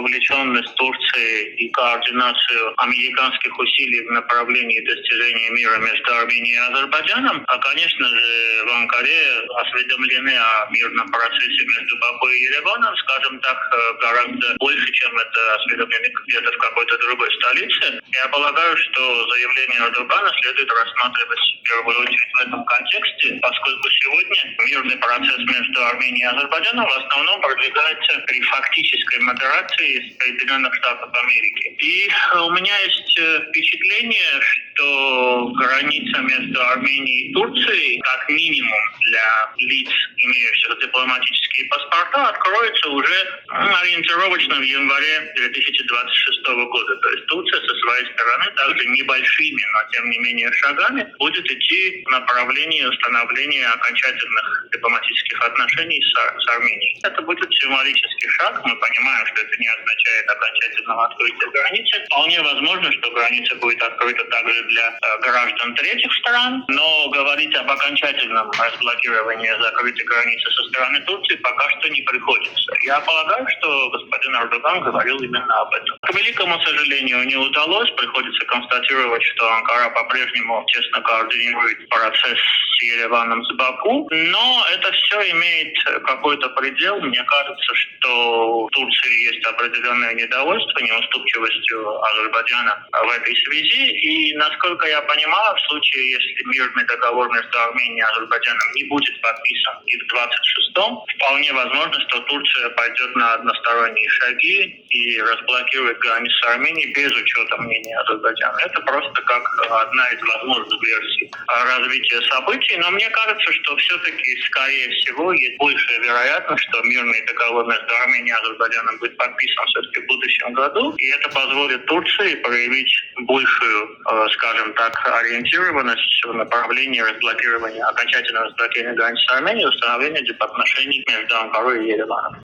вовлеченность Турции и координацию американских усилий в направлении достижения мира между Арменией и Азербайджаном. А, конечно же, в Анкаре осведомлены о мирном процессе между Баку и Ереваном, скажем так, гораздо больше, чем это осведомлены где-то в какой-то другой столице. Я полагаю, что заявление Эрдогана следует рассматривать в первую очередь в этом контексте, поскольку сегодня мирный процесс между Арменией и Азербайджаном в основном продвигается при фактической модерации Соединенных Штатов Америки. И у меня есть впечатление, что граница между Арменией и Турцией, как минимум для лиц, имеющих дипломатические паспорта, откроется уже ориентировочно в январе 2026 года. То есть Турция со своей стороны также небольшими, но тем не менее шагами будет идти в направлении установления окончательных дипломатических отношений с Арменией. Это будет символический шаг. Мы понимаем, что это не означает окончательного открытия границы. Вполне возможно, что граница будет открыта также для граждан третьих стран, но говорить об окончательном разблокировании закрытой границы со стороны Турции пока что не приходится. Я полагаю, что господин Эрдоган говорил именно об этом. К великому сожалению, не удалось. Приходится констатировать, что Анкара по-прежнему тесно координирует процесс с Ереваном, с Баку, но это все имеет какой-то предел. Мне кажется, что в Турции есть определенное недовольство неуступчивостью Азербайджана в этой связи. И, насколько я понимаю, в случае, если мирный договор между Арменией и Азербайджаном не будет подписан и в 26-м, вполне возможно, что Турция пойдет на односторонние шаги и разблокирует границу с Арменией без учета мнения Азербайджана. Это просто как одна из возможных версий развития событий. Но мне кажется, что все-таки, скорее всего, есть большая вероятность, что мирный договор между Арменией и Азербайджаном будет подписан все-таки в будущем году. И это позволит Турции проявить большую, скажем так, ориентированность в направлении разблокирования, окончательного разблокирования границы с Арменией и установления отношений между Анкарой и Ереваном.